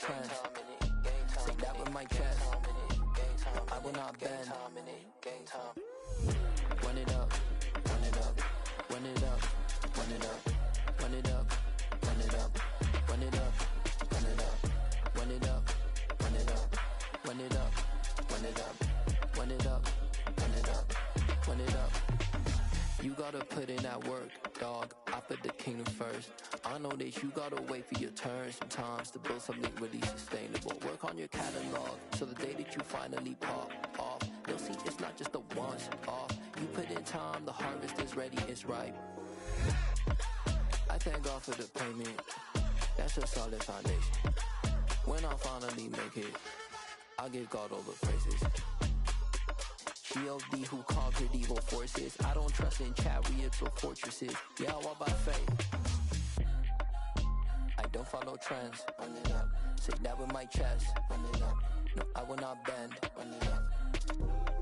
trends. Say that with my chest. No, I will not bend. Run it up, run it up, run it up, run it up, run it up, run it up, run it up, run it up, run it up, run it up, run it up, run it up, run it up, run it up, run it up. You gotta put in that work, dog. I put the kingdom first. I know that you gotta wait for your turn sometimes to build something really sustainable. Work on your catalog, so the day that you finally pop off, you'll see it's not just a once off. You put in time, the harvest is ready, it's ripe. I thank God for the payment. That's a solid foundation. When I finally make it, I'll give God all the praises. G.O.D. who conquered evil forces. I don't trust in chariots or fortresses. Yeah, I walk by faith. I don't follow trends. Run it up. Say that with my chest. Run it up. No, I will not bend. Run it up.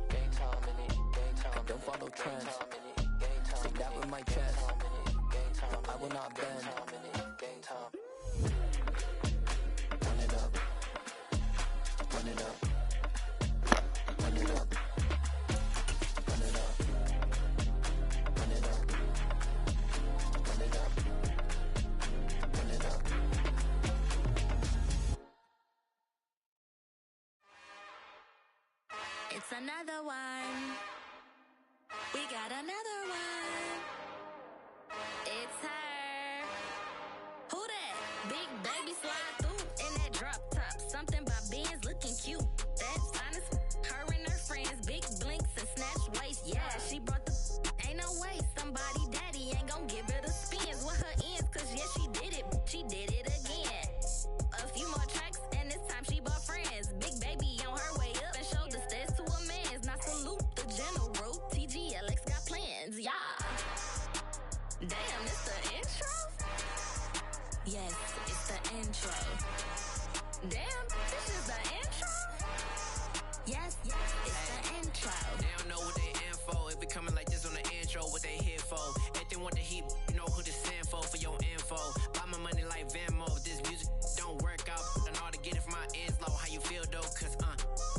Game time in it. Game time. I don't follow trends. Say that with my chest. No, I will not bend. Game time. Run it up. Run it up. Run it up. It's another one. We got another one. It's her. Who that? Big baby slide through in that drop top. Something about Benz looking cute. That's honest. Her and her friends, big blinks and snatch waist. Yeah, she brought the. Ain't no way somebody daddy ain't gon' give her the spins with her ends. Cause yeah, she did it. She did it again. A few more tracks and this time she bought friends. Big baby on her way up and showed the stairs to a man's. Now salute the general. TGLX got plans, yeah. Damn, it's the intro? Yes, it's the intro. Damn, this is the intro? Yes, it's the intro. They don't know what they in for. If it coming like this on the intro, what they here for? If they want the heat, you know who to send for your info. Buy my money like Venmo. If this music don't work out, I know how to get it from my ends low. How you feel though? Cause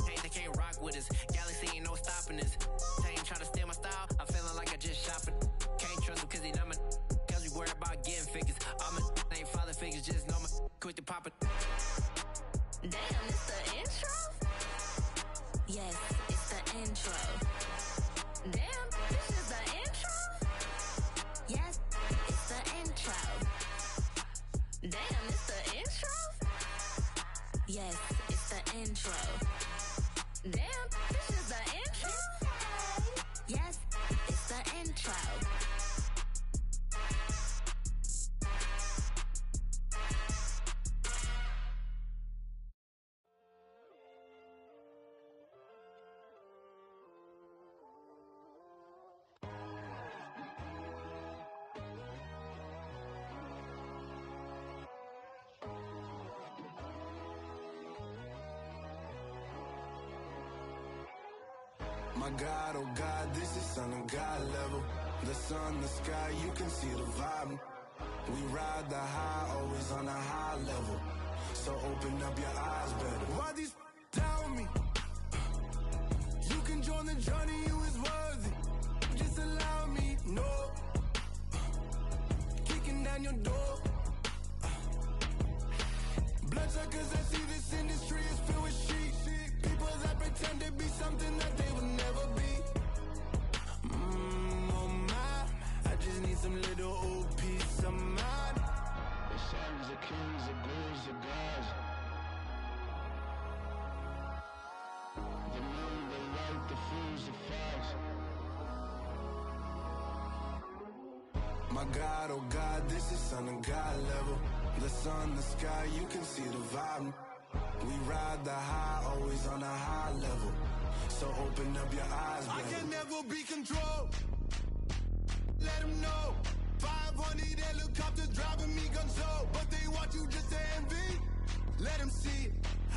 hey, they can't rock with us. Galaxy ain't no stopping us. They ain't try to steal my style. I'm feeling like I just shopping. Can't trust them cause they know my. Cause we worried about getting figures. All my ain't father figures, just know my quick to pop it. Damn, it's the intro? Yes, it's the intro. Damn, this is the intro? Yes, it's the intro. Damn, it's the intro? Yes, it's the intro. Damn, this is the intro? Yes, it's the intro. My God, oh God, this is Son of God level. The sun, the sky, you can see the vibe. We ride the high, always on a high level. So open up your eyes better. Why these tell me? You can join the journey, you is worthy. Just allow me, no. Kicking down your door. Bloodsuckers, I see this industry is filled with sheep. People that pretend to be something that they will never be. Oh my, I just need some little old peace of mind. The sons of kings, the ghouls, the gods. The moon, the light, the fools, the facts. My God, oh God, this is Son of God level. The sun, the sky, you can see the vibe. We ride the high, always on a high level. So open up your eyes, baby. I can never be controlled. Let them know. 500 helicopters driving me gonzo. But they want you just to envy. Let them see it.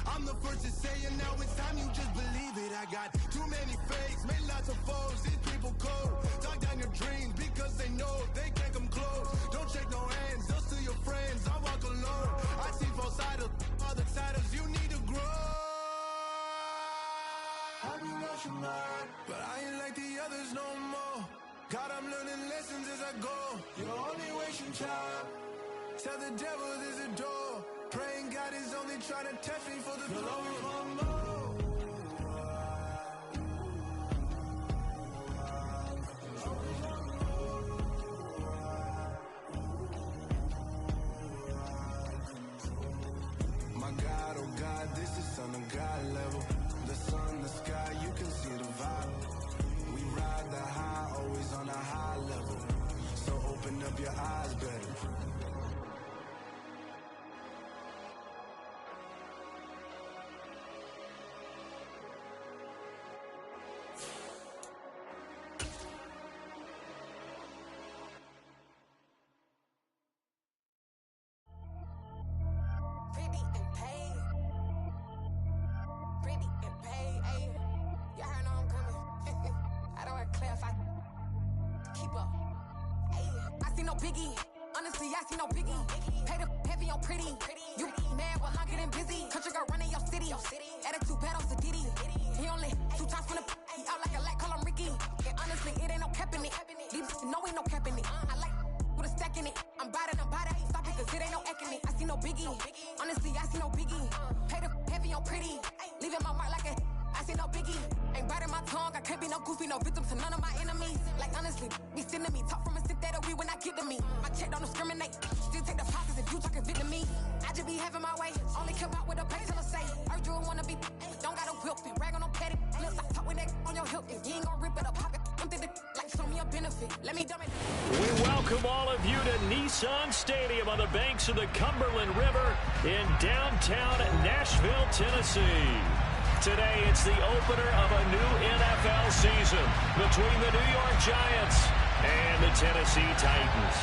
I'm the first to say it, now it's time you just believe it. I got too many fakes, made lots of foes. These people cold. Talk down your dreams because they know they can't come close. Don't shake no hands, those to your friends. I walk alone. I see false idols, all the titles. I'm learning lessons as I go. You're only wasting time. Tell the devil there's a door. Praying God is only trying to test me for the glory. My God, oh God, this is Son of God level. The sun, the sky, you can see the vibe. We ride the high, always on a high level. So open up your eyes better. Pretty and paid. Pretty and paid, ayy. Y'all heard know I'm coming. I don't want to clarify. Keep up. Ayy. I see no biggie. Honestly, I see no biggie. Pay the heavy on pretty. You mad while I'm getting busy. Country girl running your city. Attitude bad on Sadiddy. He only 2 times from the he out like a light, call him Ricky. And honestly, it ain't no cap in it. These know ain't no cap in it. I like with a stack in it. I'm by that, ain't stop it, cause it ain't no acting it. I see no biggie. Honestly, I see no biggie. Pay the heavy on pretty. Leaving my mark like a I see no biggie. Ain't biting my tongue, I can't be no goofy, no victim to none of my enemies. Like honestly, be sending me talk from a sit that'll be when I get to me. My check don't discriminate. Still take the pockets if you talking Vietnamese. I just be having my way. Only care about what the pay till I say. Urge you wanna be don't gotta whip and rag on no petty. Lips, I talk with that on your hip. If you ain't gon' rip it up, pop it. Empty the like show me a benefit. Let me dumb it. We welcome all of you to Nissan Stadium on the banks of the Cumberland River in downtown Nashville, Tennessee. Today, it's the opener of a new NFL season between the New York Giants and the Tennessee Titans.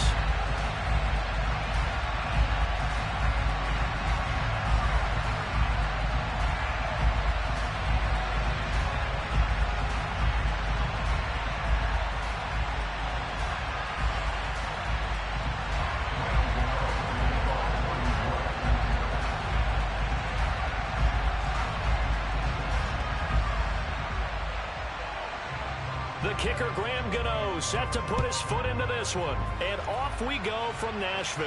The kicker, Graham Gano, set to put his foot into this one. And off we go from Nashville.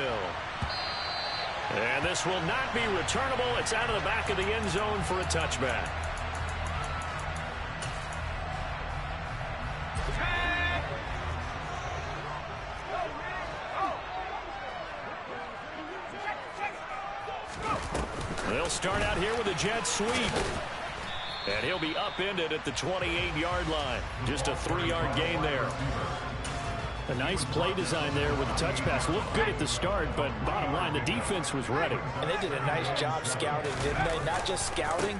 And this will not be returnable. It's out of the back of the end zone for a touchback. They'll start out here with a jet sweep. And he'll be upended at the 28-yard line. Just a 3-yard gain there. A nice play design there with the touch pass. Looked good at the start, but bottom line, the defense was ready. And they did a nice job scouting, didn't they? Not just scouting,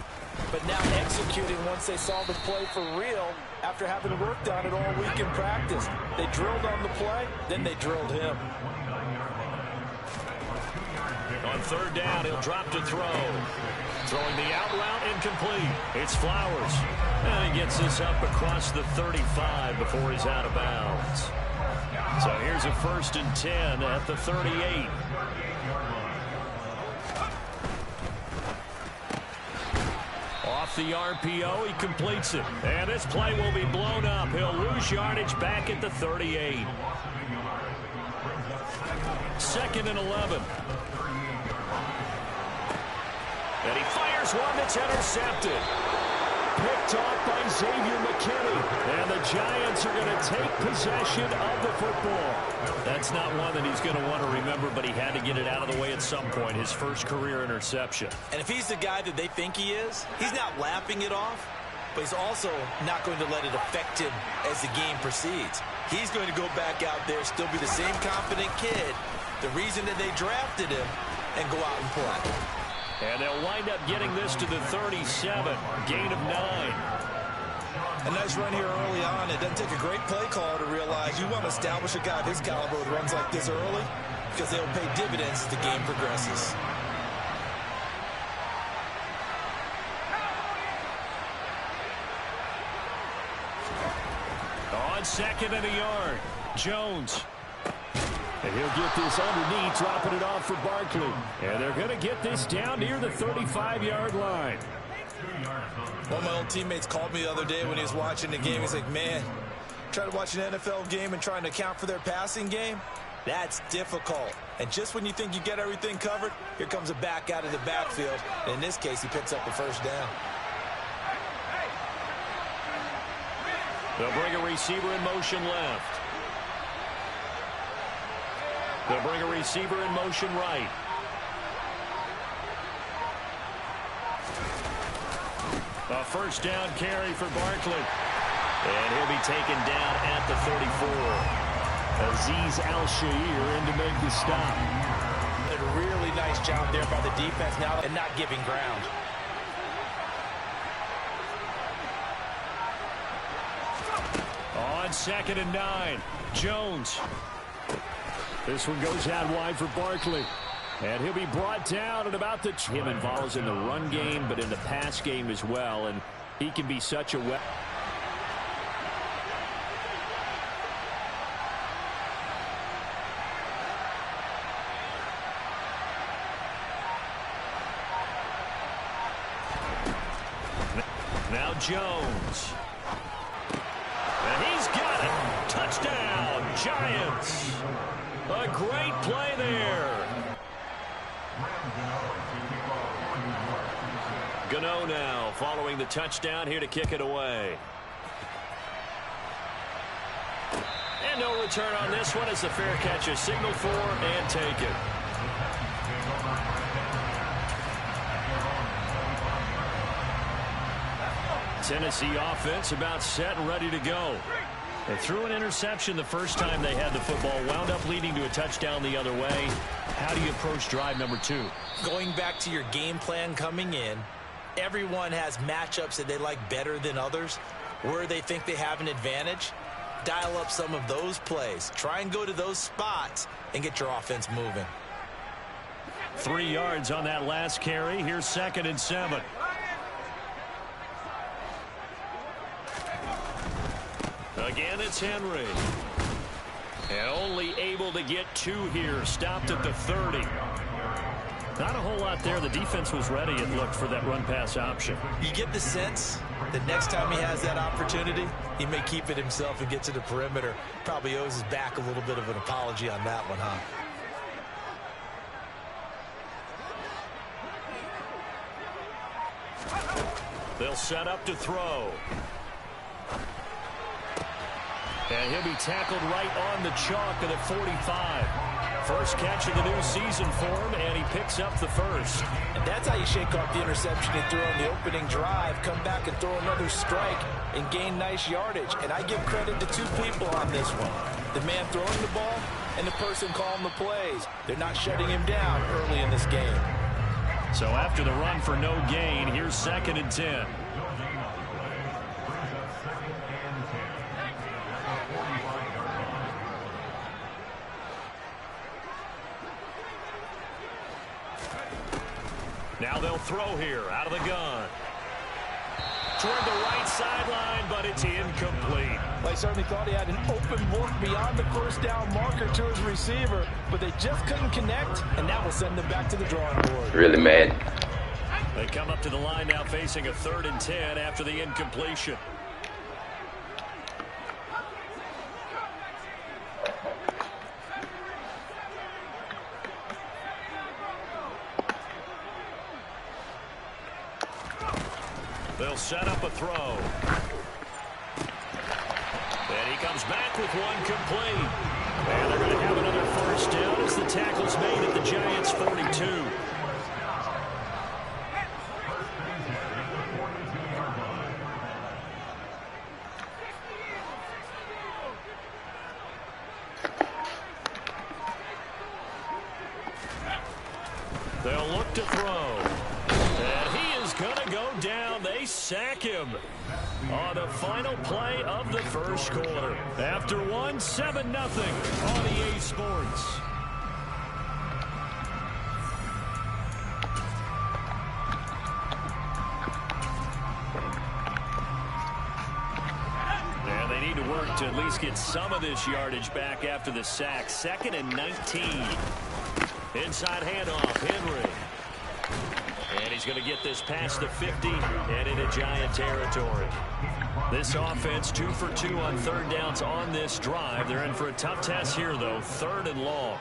but now executing once they saw the play for real after having worked on it all week in practice. They drilled on the play, then they drilled him. On third down, he'll drop to throw. Throwing the out route, incomplete. It's Flowers. And he gets this up across the 35 before he's out of bounds. So here's a 1st and 10 at the 38. Off the RPO, he completes it. And this play will be blown up. He'll lose yardage back at the 38. 2nd and 11. And he fires one that's intercepted. Picked off by Xavier McKinney. And the Giants are going to take possession of the football. That's not one that he's going to want to remember, but he had to get it out of the way at some point. His first career interception. And if he's the guy that they think he is, he's not laughing it off, but he's also not going to let it affect him as the game proceeds. He's going to go back out there, still be the same confident kid, the reason that they drafted him, and go out and play. And they'll wind up getting this to the 37, gain of 9. A nice run here early on. It doesn't take a great play caller to realize you want to establish a guy of his caliber who runs like this early because they'll pay dividends as the game progresses. On 2nd and a yard, Jones. And he'll get this underneath, dropping it off for Barkley. And they're going to get this down near the 35-yard line. One of my old teammates called me the other day when he was watching the game. He's like, man, Try to watch an NFL game and trying to account for their passing game? That's difficult. And just when you think you get everything covered, here comes a back out of the backfield. And in this case, he picks up a first down. They'll bring a receiver in motion left. They'll bring a receiver in motion right. A first down carry for Barkley. And he'll be taken down at the 34. Azeez Al-Shaair in to make the stop. A really nice job there by the defense now and not giving ground. On 2nd and 9, Jones. This one goes out wide for Barkley. And he'll be brought down at about the... Him involves in the run game, but in the pass game as well. And he can be such a weapon. Now Jones. And he's got it. Touchdown, Giants. A great play there. Gano now following the touchdown here to kick it away. And no return on this one as the fair catch is signaled for and taken. Tennessee offense about set and ready to go. They threw an interception the first time they had the football, wound up leading to a touchdown the other way. How do you approach drive number 2? Going back to your game plan coming in, everyone has matchups that they like better than others. Where they think they have an advantage, dial up some of those plays. Try and go to those spots and get your offense moving. 3 yards on that last carry. Here's 2nd and 7. Again, it's Henry. And only able to get 2 here. Stopped at the 30. Not a whole lot there. The defense was ready, it looked, for that run-pass option. You get the sense that next time he has that opportunity, he may keep it himself and get to the perimeter. Probably owes his back a little bit of an apology on that one, huh? They'll set up to throw. And he'll be tackled right on the chalk of the 45. First catch of the new season for him, and he picks up the first. And that's how you shake off the interception he threw on the opening drive, come back and throw another strike and gain nice yardage. And I give credit to 2 people on this one. The man throwing the ball and the person calling the plays. They're not shutting him down early in this game. So after the run for no gain, here's 2nd and 10. Now they'll throw here out of the gun. Toward the right sideline, but it's incomplete. They certainly thought he had an open look beyond the first down marker to his receiver, but they just couldn't connect, and that will send them back to the drawing board. Really mad. They come up to the line now facing a 3rd and 10 after the incompletion. They'll set up a throw. And he comes back with one complete. And they're going to have another first down as the tackle's made at the Giants' 42. They'll look to throw. And he is going to go down. They sack him on the final play of the first quarter. After one, 7-0 on EA Sports. And they need to work to at least get some of this yardage back after the sack. 2nd and 19. Inside handoff, Henry. And he's going to get this past the 50 and into Giant territory. This offense 2 for 2 on third downs on this drive. They're in for a tough test here, though. 3rd and long.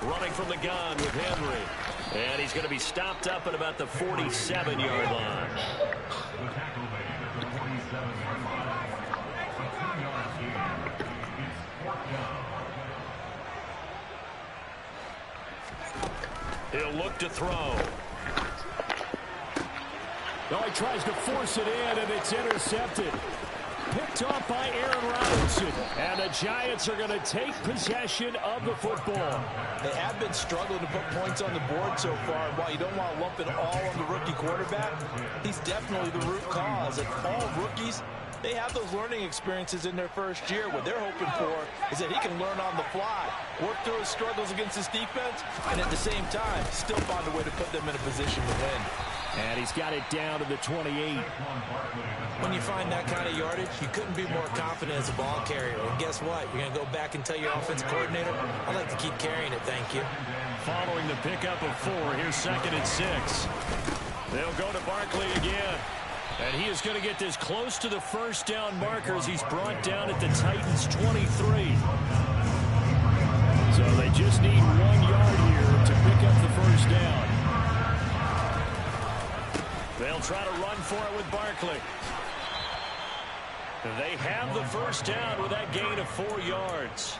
Running from the gun with Henry. And he's going to be stopped up at about the 47-yard line. He'll look to throw. No, he tries to force it in, and it's intercepted. Picked off by Aaron Robinson. And the Giants are going to take possession of the football. They have been struggling to put points on the board so far. While you don't want to lump it all on the rookie quarterback, he's definitely the root cause. And all rookies, they have those learning experiences in their first year. What they're hoping for is that he can learn on the fly, work through his struggles against his defense, and at the same time, still find a way to put them in a position to win. And he's got it down to the 28. When you find that kind of yardage, you couldn't be more confident as a ball carrier. And guess what? You're going to go back and tell your offensive coordinator, I'd like to keep carrying it, thank you. Following the pickup of 4, here's 2nd and 6. They'll go to Barkley again. And he is going to get this close to the first down markers. He's brought down at the Titans' 23. So they just need 1 yard here to pick up the first down. They'll try to run for it with Barkley. They have the first down with that gain of 4 yards.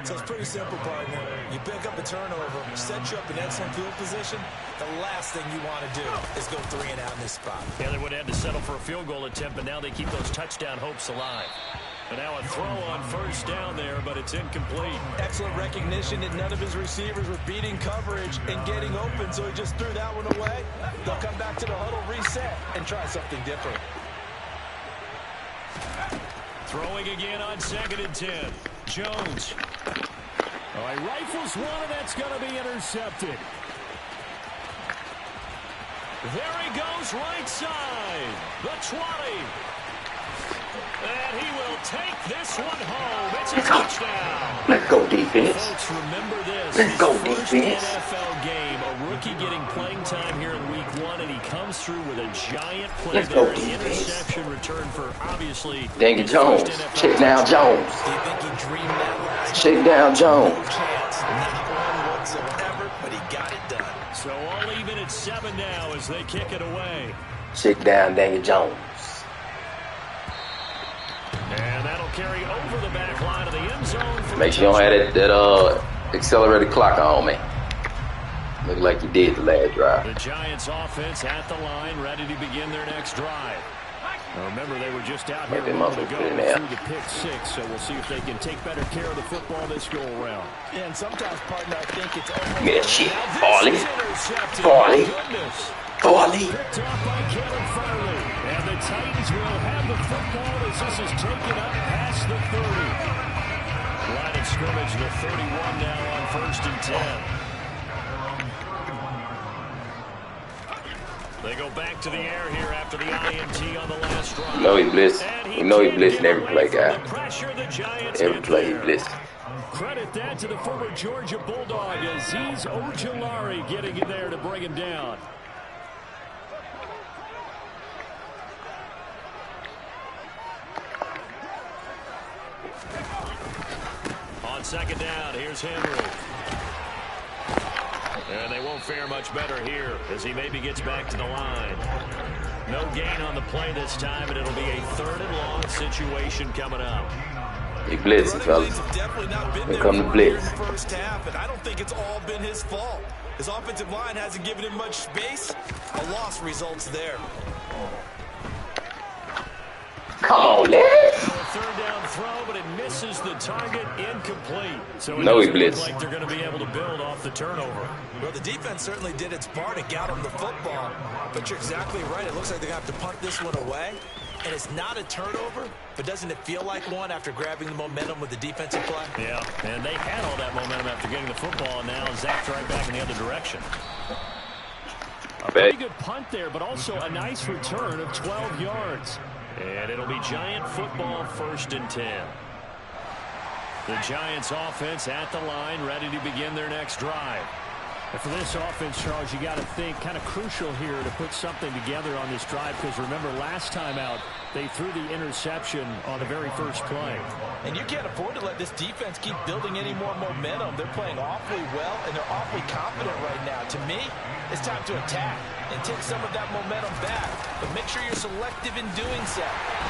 So it's pretty simple, partner. You pick up a turnover, set you up in excellent field position. The last thing you want to do is go 3 and out in this spot. Yeah, they would have to settle for a field goal attempt, but now they keep those touchdown hopes alive. And now a throw on first down there, but it's incomplete. Excellent recognition that none of his receivers were beating coverage and getting open, so he just threw that one away. They'll come back to the huddle, reset, and try something different. Throwing again on 2nd and 10. Jones. Oh, he rifles one, and that's going to be intercepted. There he goes, right side. The 20. And he will take this one home. It's a touchdown. Let's go defense. Folks, remember this. Let's go First defense. NFL game, a rookie getting playing time here in week 1, and he comes through with a giant play Let's there. go An defense. interception return for, obviously, Dang it, Jones. Check down Jones. Do you think he dreamed that last Check down Jones. No chance. Not one whatsoever, but he got it done. So all even at 7 now as they kick it away. Check down Daniel Jones. And that'll carry over the back line of the end zone. For Make sure you don't have that accelerated clock on, man. Look like you did the last drive. The Giants offense at the line, ready to begin their next drive. Now remember, they were just out here a moment ago through the pick 6, so we'll see if they can take better care of the football this go around. Yeah, and sometimes, partner, I think it's almost... Yeah, shit. Farley. Farley. Farley. Picked off by Kevin Farley. And the Titans will have the football as this is taken up past the 30. Line of scrimmage, the 31 now on 1st and 10. They go back to the air here after the INT on the last drive. We know he blitz. We know he blitzing every play, guy. Every play he blitzing. Credit that to the former Georgia Bulldog, Azeez Ojulari getting in there to bring him down. On 2nd down, here's Henry. And they won't fare much better here as he maybe gets back to the line. No gain on the play this time, and it'll be a 3rd and long situation coming up. He blitzing, fellas. Here come the blitz. First half, and I don't think it's all been his fault. His offensive line hasn't given him much space. A loss results there. Come on, lad. A 3rd down throw, but it misses the target, incomplete. So it doesn't look like they're going to be able to build off the turnover. Well, the defense certainly did its part to get him the football. But you're exactly right. It looks like they're going to have to punt this one away. And it's not a turnover, but doesn't it feel like one after grabbing the momentum with the defensive play? Yeah, and they had all that momentum after getting the football, and now zapped right back in the other direction. A pretty good punt there, but also a nice return of 12 yards. And it'll be Giant football, 1st and 10. The Giants offense at the line, ready to begin their next drive. And for this offense, Charles, you got to think kind of crucial here to put something together on this drive, because remember last time out they threw the interception on the very first play. And you can't afford to let this defense keep building any more momentum. They're playing awfully well, and they're awfully confident right now. To me, it's time to attack and take some of that momentum back. But make sure you're selective in doing so.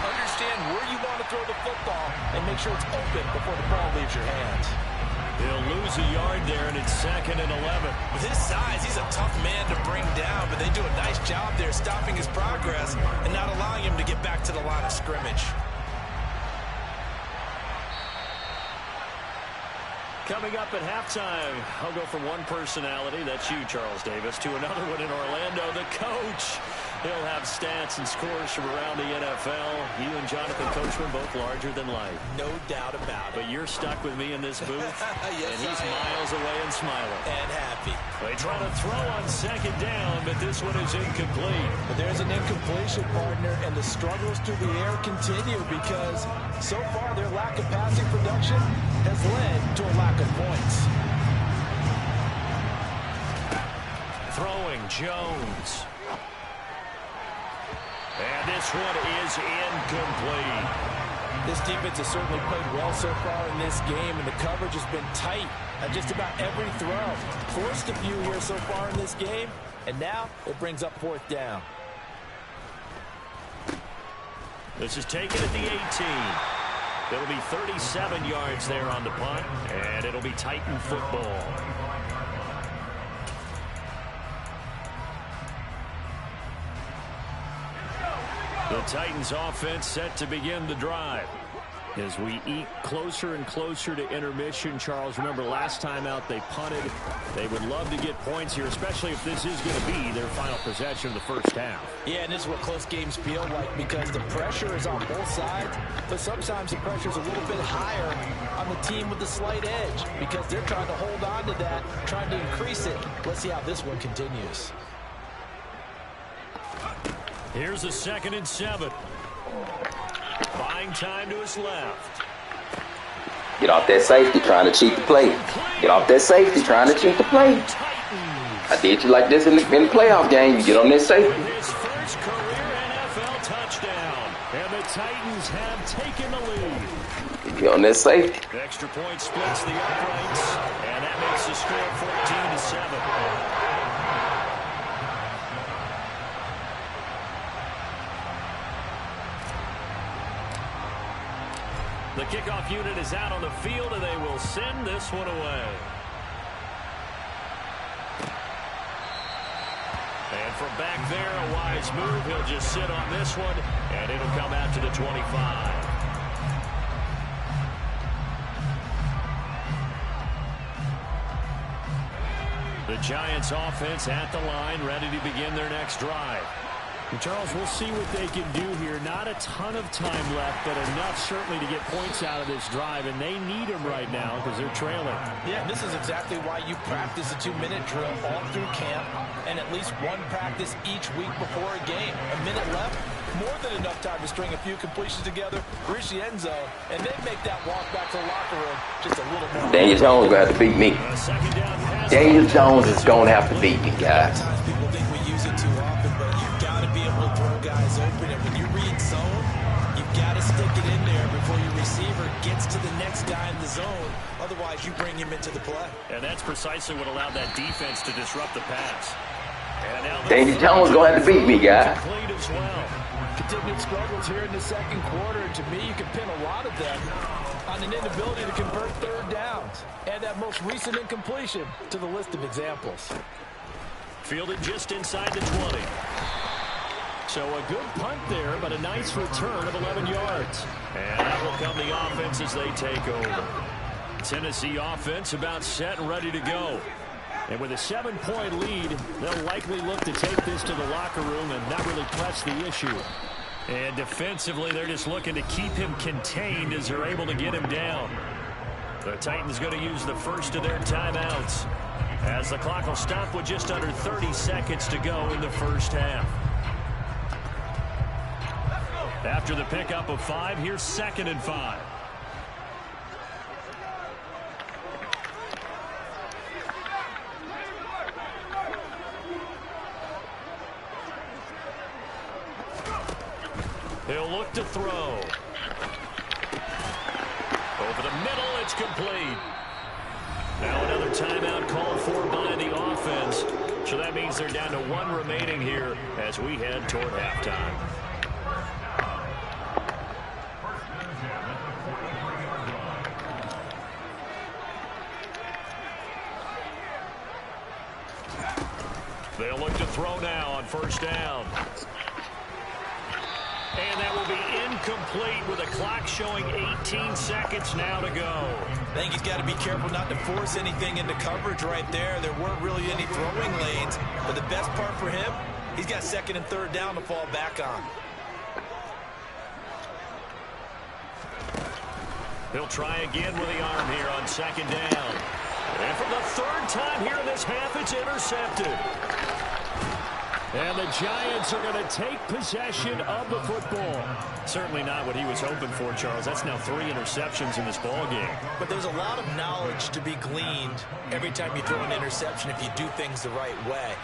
Understand where you want to throw the football and make sure it's open before the ball leaves your hands. He'll lose a yard there, and it's 2nd and 11. With his size, he's a tough man to bring down, but they do a nice job there stopping his progress and not allowing him to get back to the line of scrimmage. Coming up at halftime, I'll go from one personality, that's you, Charles Davis, to another one in Orlando, the coach. He'll have stats and scores from around the NFL. You and Jonathan Coachman both larger than life. No doubt about it. But you're stuck with me in this booth, yes, and he's miles away and smiling. And happy. They try to throw on 2nd down, but this one is incomplete. But there's an incompletion, partner, and the struggles through the air continue because so far their lack of passing production has led to a lack of points. Throwing Jones. And this one is incomplete. This defense has certainly played well so far in this game, and the coverage has been tight at just about every throw. Forced a few here so far in this game, and now it brings up 4th down. This is taken at the 18. It'll be 37 yards there on the punt, and it'll be Titan football. The Titans offense set to begin the drive. As we eke closer and closer to intermission, Charles, remember last time out they punted. They would love to get points here, especially if this is going to be their final possession of the first half. Yeah, and this is what close games feel like because the pressure is on both sides, but sometimes the pressure is a little bit higher on the team with the slight edge because they're trying to hold on to that, trying to increase it. Let's see how this one continues. Here's a 2nd and 7. Buying time to his left. Get off that safety trying to cheat the play. Get off that safety trying to cheat the play. I did you like this in the playoff game. You get on that safety. With his first career NFL touchdown. And the Titans have taken the lead. You get on that safety. The extra point splits the uprights. And that makes the score 14-7. The kickoff unit is out on the field, and they will send this one away. And from back there, a wise move. He'll just sit on this one, and it'll come out to the 25. The Giants offense at the line, ready to begin their next drive. And Charles, we'll see what they can do here. Not a ton of time left, but enough certainly to get points out of this drive, and they need them right now because they're trailing. Yeah, this is exactly why you practice a 2-minute drill all through camp and at least one practice each week before a game. A minute left, more than enough time to string a few completions together, reach the end zone, and then make that walk back to the locker room just a little more. Daniel Jones going to have to beat me. Daniel Jones is going to have to beat me, guys. Sometimes people think we use it too often, but you've got to be able to throw guys open. And when you read zone, you've got to stick it in there before your receiver gets to the next guy in the zone. Otherwise, you bring him into the play. And that's precisely what allowed that defense to disrupt the pass. And now Daniel Jones is going to have to beat me, guys. Complete as well. Continued struggles here in the second quarter, and to me, you can pin a lot of them on an inability to convert third downs. Add that most recent incompletion to the list of examples. Fielded just inside the 20. So a good punt there, but a nice return of 11 yards. And that will come the offense as they take over. Tennessee offense about set and ready to go. And with a 7-point lead, they'll likely look to take this to the locker room and not really press the issue. And defensively, they're just looking to keep him contained as they're able to get him down. The Titans going to use the first of their timeouts as the clock will stop with just under 30 seconds to go in the first half. After the pickup of 5, here's 2nd and 5. He'll look to throw. Over the middle, it's complete. Now another timeout called for by the offense. So that means they're down to 1 remaining here as we head toward halftime. They'll look to throw now on first down. And that will be incomplete with a clock showing 18 seconds now to go. I think he's got to be careful not to force anything into coverage right there. There weren't really any throwing lanes. But the best part for him, he's got second and third down to fall back on. He'll try again with the arm here on second down. And for the third time here in this half, it's intercepted. And the Giants are going to take possession of the football. Certainly not what he was hoping for, Charles. That's now 3 interceptions in this ball game. But there's a lot of knowledge to be gleaned every time you throw an interception if you do things the right way.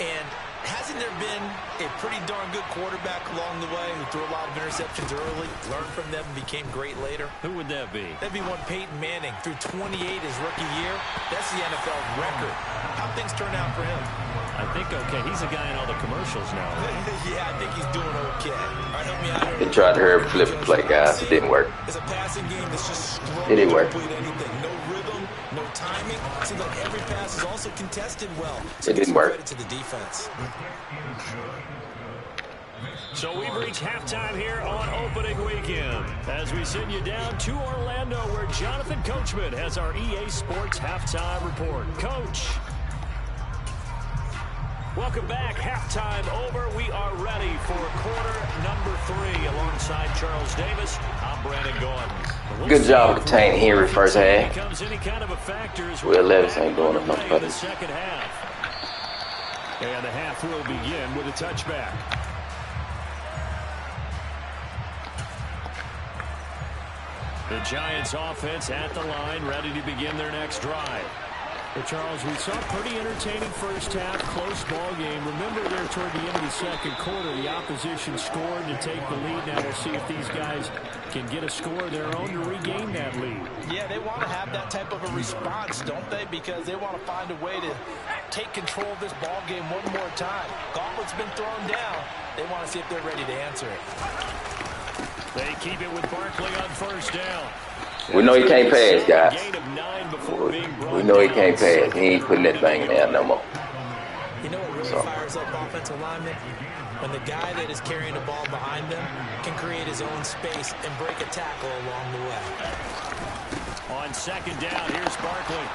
And hasn't there been a pretty darn good quarterback along the way who threw a lot of interceptions early, learned from them, and became great later? Who would that be? That'd be one Peyton Manning. Threw 28 his rookie year. That's the NFL record. How'd things turn out for him? I think okay. He's a guy in all the commercials now. Yeah, I think he's doing okay. All right, help me out here. They tried to hurry flip the play, guys. It didn't work. It's a passing game that's just It didn't work. anything. No rhythm, no timing. Seems like every pass is also contested well. So it didn't work. Credit to the defense. So we've reached halftime here on opening weekend as we send you down to Orlando where Jonathan Coachman has our EA Sports halftime report. Coach. Welcome back. Halftime over. We are ready for quarter number 3 alongside Charles Davis. I'm Brandon Gordon. Good job containing Henry first half. Any kind of a factor as Will Levis ain't doing enough better. The second half. And the half will begin with a touchback. The Giants offense at the line, ready to begin their next drive. Well, Charles, we saw a pretty entertaining first half, close ball game. Remember there toward the end of the second quarter, the opposition scored to take the lead. Now we'll see if these guys can get a score of their own to regain that lead. Yeah, they want to have that type of a response, don't they? Because they want to find a way to take control of this ball game one more time. Gauntlet's been thrown down. They want to see if they're ready to answer it. They keep it with Barkley on first down. We know he can't pass, guys. We know he can't pass. He ain't putting that thing in there no more. You know what really fires up offensive linemen? When the guy that is carrying the ball behind them can create his own space and break a tackle along the way. On second down, here's Barkley.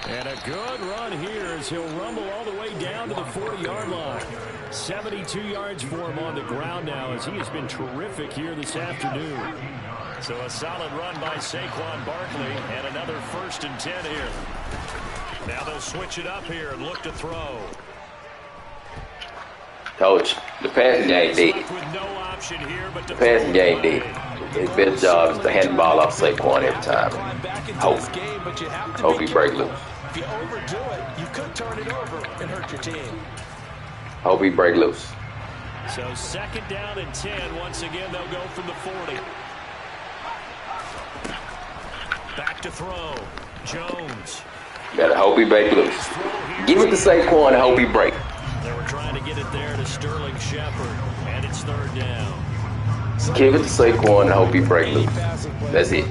And a good run here as he'll rumble all the way down to the 40-yard line. 72 yards for him on the ground now as he has been terrific here this afternoon. So a solid run by Saquon Barkley and another 1st and 10 here. Now they'll switch it up here and look to throw. Coach, the passing game dead. The passing game dead. His best job is to hand the ball off Saquon every time. Hope he break loose. If you overdo it, you could turn it over and hurt your team. Hope he break loose. So 2nd down and 10. Once again, they'll go from the 40. Back to throw. Jones. Gotta hope he break loose. Give it to Saquon and hope he break. They were trying to get it there to Sterling Shepard, and it's 3rd down. Give it to Saquon and hope he break loose. That's it.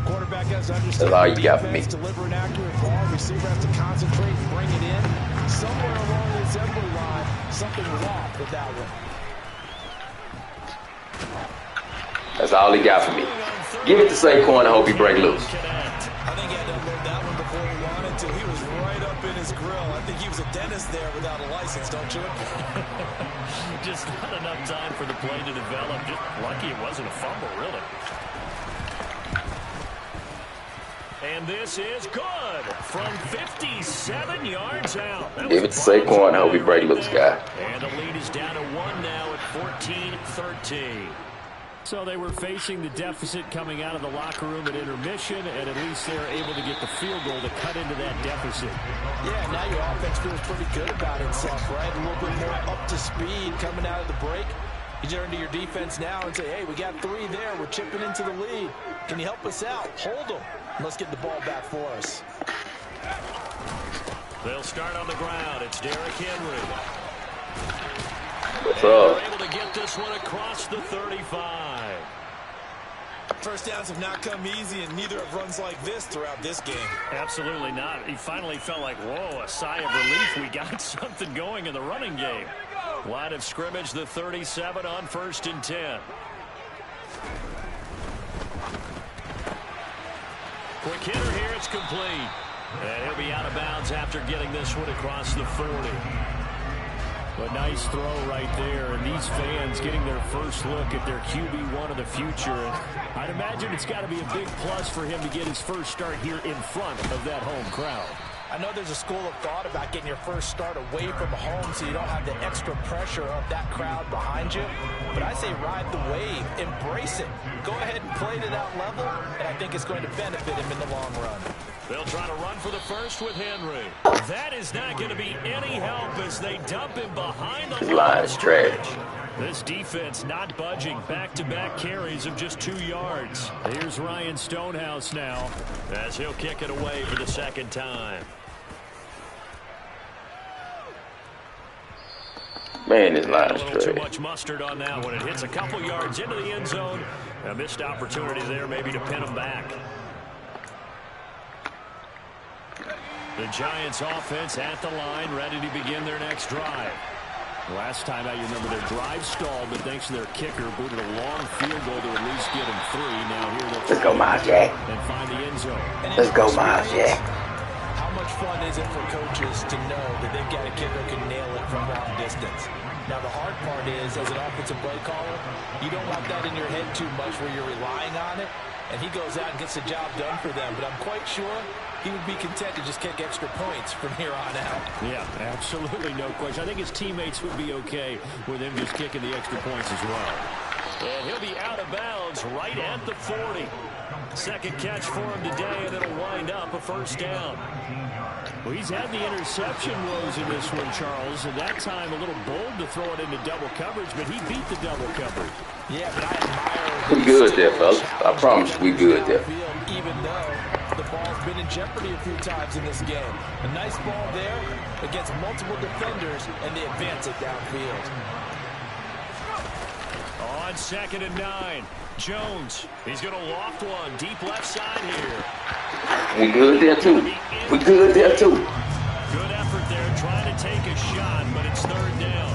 That's all you got for me. Deliver an accurate ball. Receiver has to concentrate and bring it in. Somewhere along the assembly line, something was off with that one. That's all he got for me. Give it to Saquon and hope he break loose. I think he had to unload that one before he wanted to. He was right up in his grill. I think he was a dentist there without a license, don't you? Just not enough time for the play to develop. Just lucky it wasn't a fumble, really. And this is good from 57 yards out. Give it to Saquon and hope he break loose, guy. And the lead is down to 1 now at 14-13. So they were facing the deficit coming out of the locker room at intermission, and at least they were able to get the field goal to cut into that deficit. Yeah, now your offense feels pretty good about itself, right? A little bit more up to speed coming out of the break. You turn to your defense now and say, hey, we got 3 there. We're chipping into the lead. Can you help us out? Hold them. Let's get the ball back for us. They'll start on the ground. It's Derrick Henry. What's and up? they're able to get this one across the 35. First downs have not come easy, and neither have runs like this throughout this game. Absolutely not. He finally felt like, whoa, a sigh of relief. We got something going in the running game. Line of scrimmage, the 37 on 1st and 10. Quick hitter here, it's complete. And he'll be out of bounds after getting this one across the 40. A nice throw right there, and these fans getting their first look at their QB1 of the future. And I'd imagine it's got to be a big plus for him to get his first start here in front of that home crowd. I know there's a school of thought about getting your first start away from home so you don't have the extra pressure of that crowd behind you. But I say ride the wave, embrace it. Go ahead and play to that level, and I think it's going to benefit him in the long run. They'll try to run for the first with Henry. That is not going to be any help as they dump him behind the line of scrimmage. This defense not budging. Back-to-back carries of just 2 yards. Here's Ryan Stonehouse now as he'll kick it away for the second time. Man, this line A is little too straight. much mustard on that one. It hits a couple yards into the end zone. A missed opportunity there maybe to pin him back. The Giants offense at the line, ready to begin their next drive. Last time out, you remember their drive stalled, but thanks to their kicker, booted a long field goal to at least get them 3. Now here they'll Let's go, Miles Jack. and find the end zone. Let's go, Miles Jack. How much fun is it for coaches to know that they've got a kicker who can nail it from long distance? Now, the hard part is, as an offensive play caller, you don't want that in your head too much where you're relying on it, and he goes out and gets the job done for them. But I'm quite sure he would be content to just kick extra points from here on out. Yeah, absolutely no question. I think his teammates would be okay with him just kicking the extra points as well. And he'll be out of bounds right at the 40. Second catch for him today, and it'll wind up a first down. Well, he's had the interception woes in this one, Charles, and that time a little bold to throw it into double coverage, but he beat the double coverage. Yeah, but I admire. We good there, fellas. I promise you, we good there. Even though the ball's been in jeopardy a few times in this game. A nice ball there against multiple defenders, and they advance it downfield. On 2nd and 9, Jones. He's going to loft one deep left side here. We good there, too. We good there, too. Good effort there trying to take a shot, but it's 3rd down.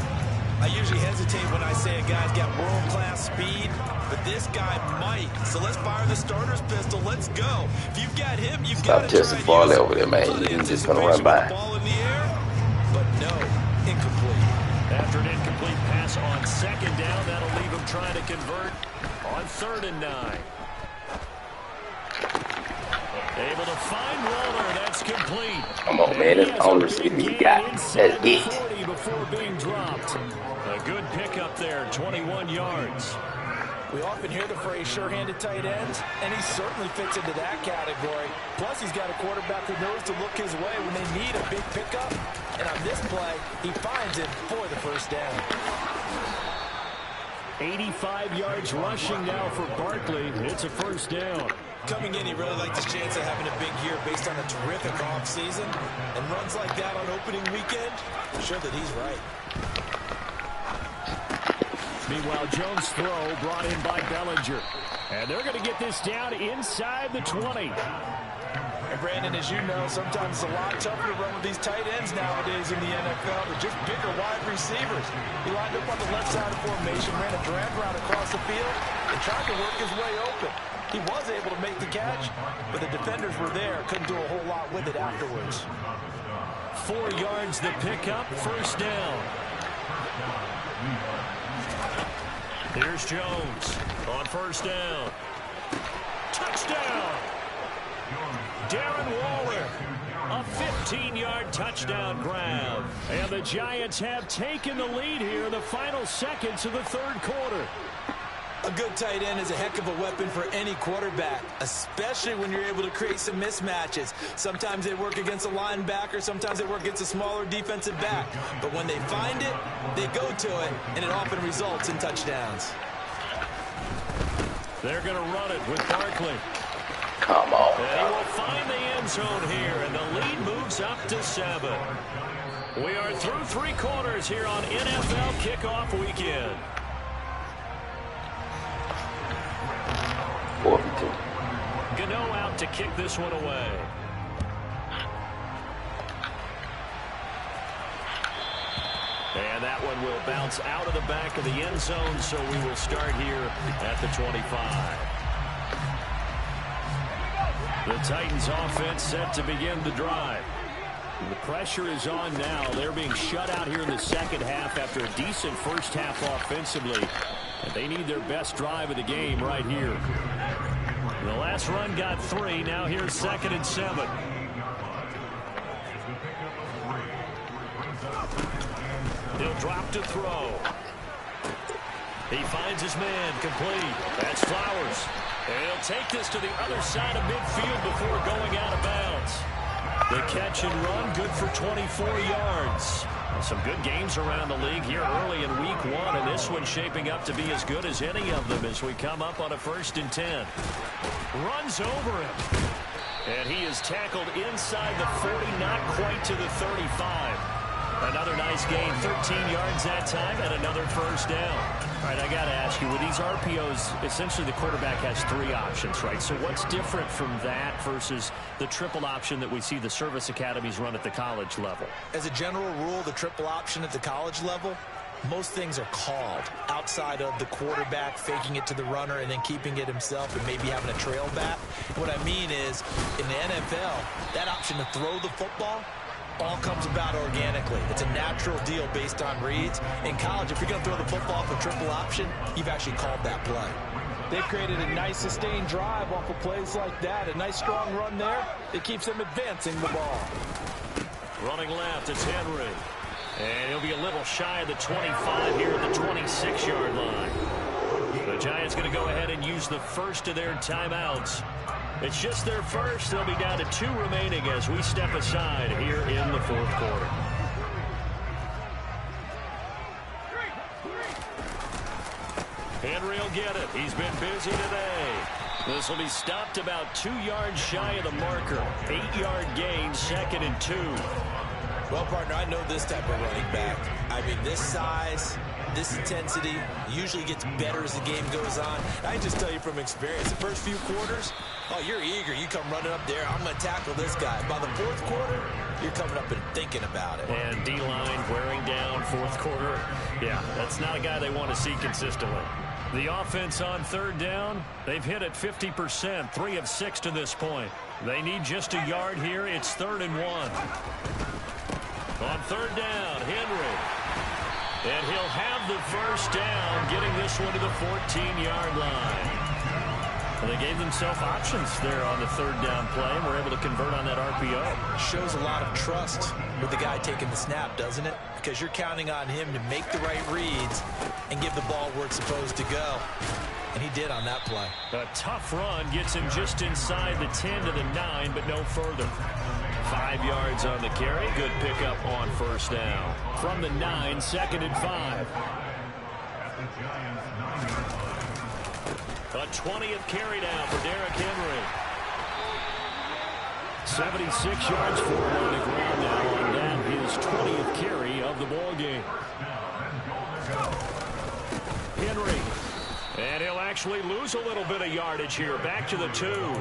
I usually hesitate when I say a guy's got world-class speed, but this guy might. So let's fire the starter's pistol. Let's go. If you've got him, you've got to try Stop and Farley use over there, man. He's just going to run by. ball in the air, but no, incomplete. After an incomplete pass on 2nd down, that'll leave him trying to convert on 3rd and 9. Able to find Waller. That's complete. Come on, man. That's all the receiving you got. That's it. Before being dropped. A good pickup there, 21 yards. We often hear the phrase sure-handed tight ends, and he certainly fits into that category. Plus, he's got a quarterback who knows to look his way when they need a big pickup. And on this play, he finds it for the first down. 85 yards rushing now for Barkley. It's a first down. Coming in, he really liked his chance of having a big year based on a terrific offseason. And runs like that on opening weekend, show that he's right. Meanwhile, Jones' throw brought in by Bellinger. And they're going to get this down inside the 20. And Brandon, as you know, sometimes it's a lot tougher to run with these tight ends nowadays in the NFL. They're just bigger wide receivers. He lined up on the left side of formation, ran a drag route across the field, and tried to work his way open. He was able to make the catch, but the defenders were there. Couldn't do a whole lot with it afterwards. 4 yards the pickup, first down. Here's Jones on first down. Touchdown! Darren Waller, a 15-yard touchdown grab. And the Giants have taken the lead here in the final seconds of the 3rd quarter. A good tight end is a heck of a weapon for any quarterback, especially when you're able to create some mismatches. Sometimes they work against a linebacker, sometimes they work against a smaller defensive back. But when they find it, they go to it, and it often results in touchdowns. They're going to run it with Barkley. Come on. And he will find the end zone here, and the lead moves up to 7. We are through 3 quarters here on NFL Kickoff Weekend. 4 for 2. Gano out to kick this one away. And that one will bounce out of the back of the end zone, so we will start here at the 25. The Titans offense set to begin the drive. The pressure is on now. They're being shut out here in the second half after a decent first half offensively. And they need their best drive of the game right here. The last run got 3. Now here's 2nd and 7. He'll drop to throw. He finds his man complete. That's Flowers. And he'll take this to the other side of midfield before going out of bounds. The catch and run, good for 24 yards. Some good games around the league here early in week 1, and this one's shaping up to be as good as any of them as we come up on a 1st and 10. Runs over him. And he is tackled inside the 40, not quite to the 35. Another nice gain, 13 yards that time, and another first down. All right, I got to ask you, with these RPOs, essentially the quarterback has 3 options, right? So what's different from that versus the triple option that we see the service academies run at the college level? As a general rule, the triple option at the college level, most things are called outside of the quarterback faking it to the runner and then keeping it himself and maybe having a trail back. What I mean is, in the NFL, that option to throw the football all comes about organically. It's a natural deal based on reads. In college, if you're going to throw the football for triple option, you've actually called that play. They've created a nice sustained drive off of plays like that. A nice strong run there. It keeps them advancing the ball. Running left, it's Henry. And he'll be a little shy of the 25 here at the 26-yard line. The Giants going to go ahead and use the first of their timeouts. It's just their first. They'll be down to 2 remaining as we step aside here in the 4th quarter. Henry will get it. He's been busy today. This will be stopped about 2 yards shy of the marker. 8-yard gain, 2nd and 2. Well, partner, I know this type of running back. I mean, this size, this intensity usually gets better as the game goes on. I can just tell you from experience, the first few quarters, oh, you're eager. You come running up there. I'm going to tackle this guy. By the 4th quarter, you're coming up and thinking about it. And D-line wearing down 4th quarter. Yeah, that's not a guy they want to see consistently. The offense on 3rd down, they've hit it 50%, 3 of 6 to this point. They need just a yard here. It's 3rd and 1. On 3rd down, Henry. And he'll have the first down, getting this one to the 14-yard line. And they gave themselves options there on the 3rd down play, and were able to convert on that RPO. Shows a lot of trust with the guy taking the snap, doesn't it? Because you're counting on him to make the right reads and give the ball where it's supposed to go. And he did on that play. A tough run gets him just inside the 10 to the 9, but no further. 5 yards on the carry. Good pickup on first down. From the 9, 2nd and 5. A 20th carry down for Derrick Henry. 76 yards for him on the ground now on that, his 20th carry of the ball game. Henry. And he'll actually lose a little bit of yardage here. Back to the 2.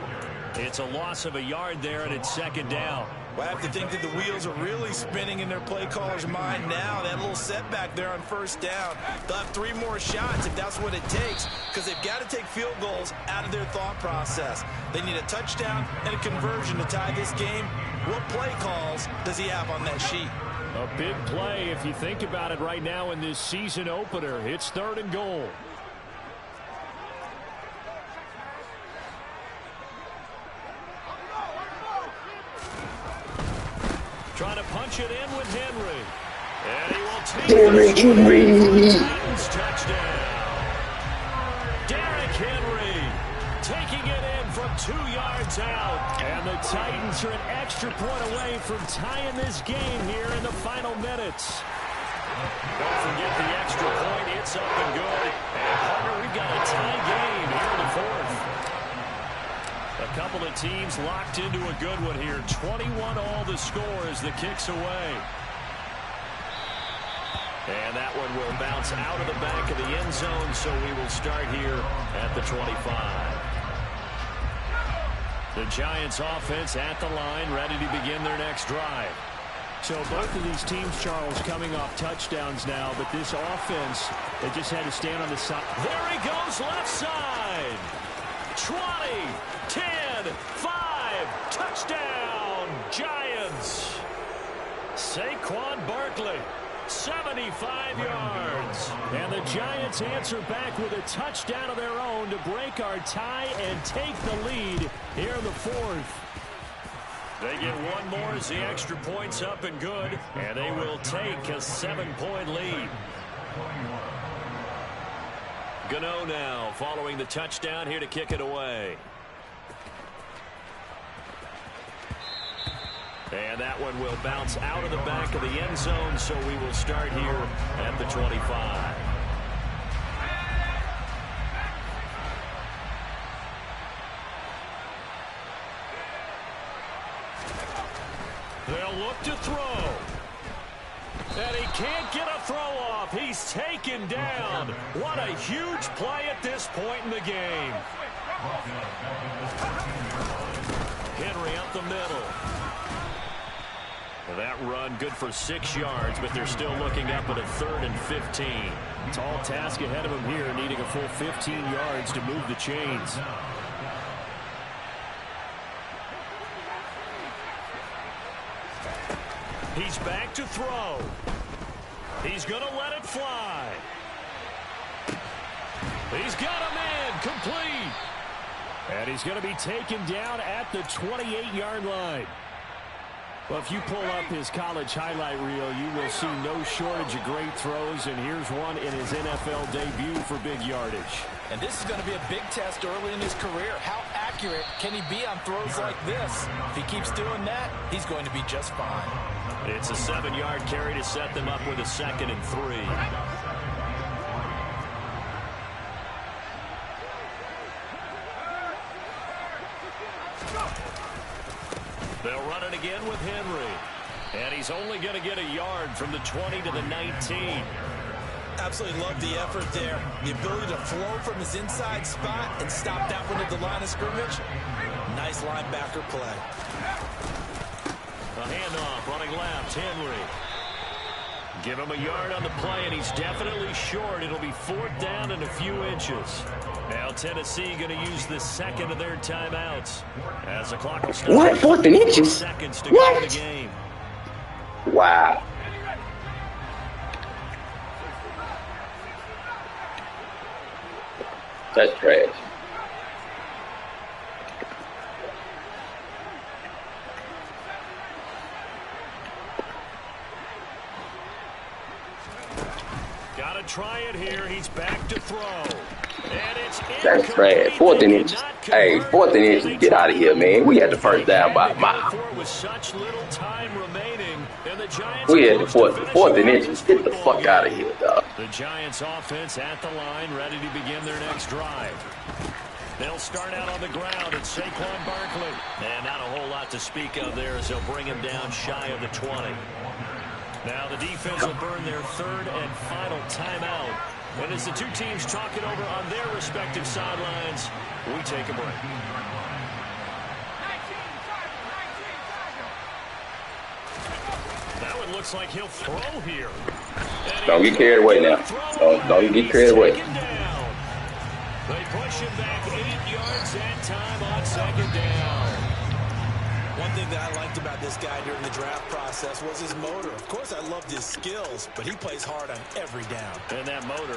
It's a loss of a yard there, and it's 2nd down. Well, I have to think that the wheels are really spinning in their play caller's mind now. That little setback there on first down. They'll have 3 more shots if that's what it takes, because they've got to take field goals out of their thought process. They need a touchdown and a conversion to tie this game. What play calls does he have on that sheet? A big play if you think about it right now in this season opener. It's 3rd and goal. Trying to punch it in with Henry. And he will take Henry. Titans touchdown. Down taking it in from 2 yards out. And the Titans are an extra point away from tying this game here in the final minutes. Don't forget the extra point. It's up and good. And, partner, we've got a tie game here in the fourth. A couple of teams locked into a good one here. 21 all the score as the kick's away. And that one will bounce out of the back of the end zone, so we will start here at the 25. The Giants offense at the line, ready to begin their next drive. So both of these teams, Charles, coming off touchdowns now, but this offense, they just had to stand on the side. There he goes, left side. 20, 10, 5, touchdown, Giants. Saquon Barkley. 75 yards. And the Giants answer back with a touchdown of their own to break our tie and take the lead here in the fourth. They get one more as the extra point's up and good, and they will take a 7-point lead. Gano now following the touchdown here to kick it away. And that one will bounce out of the back of the end zone, so we will start here at the 25. They'll look to throw. And he can't get a throw off. He's taken down. What a huge play at this point in the game. Henry up the middle. That run good for 6 yards, but they're still looking up at a 3rd and 15. Tall task ahead of him here, needing a full 15 yards to move the chains. He's back to throw. He's going to let it fly. He's got him in, complete. And he's going to be taken down at the 28-yard line. Well, if you pull up his college highlight reel, you will see no shortage of great throws, and here's one in his NFL debut for big yardage. And this is going to be a big test early in his career. How accurate can he be on throws like this? If he keeps doing that, he's going to be just fine. It's a 7-yard carry to set them up with a 2nd and 3. They'll run it again with Henry. And he's only going to get a yard from the 20 to the 19. Absolutely love the effort there. The ability to flow from his inside spot and stop that one at the line of scrimmage. Nice linebacker play. A handoff running left, Henry. Give him a yard on the play, and he's definitely short. It'll be 4th down and a few inches. Now Tennessee going to use the 2nd of their timeouts. As the clock will start. What? 4th and inches? Seconds to what? go in the game. Wow. That's trash. Gotta try it here. He's back to throw. And it's that's trash. 4th and inches. Hey, 4th and inches. Get out of here, man. We had the first down by a mile. With such little time remaining, and the Giants we had the 4th and inches. Get the fuck out of here, dog. The Giants offense at the line, ready to begin their next drive. They'll start out on the ground at Saquon Barkley. And not a whole lot to speak of there as they'll bring him down shy of the 20. Now the defense will burn their 3rd and final timeout. And as the two teams talk it over on their respective sidelines, we take a break. That one looks like he'll throw here. Don't get carried away now. Don't get carried away. They push him back 8 yards that time on 2nd down. One thing that I liked about this guy during the draft process was his motor. Of course, I loved his skills, but he plays hard on every down. And that motor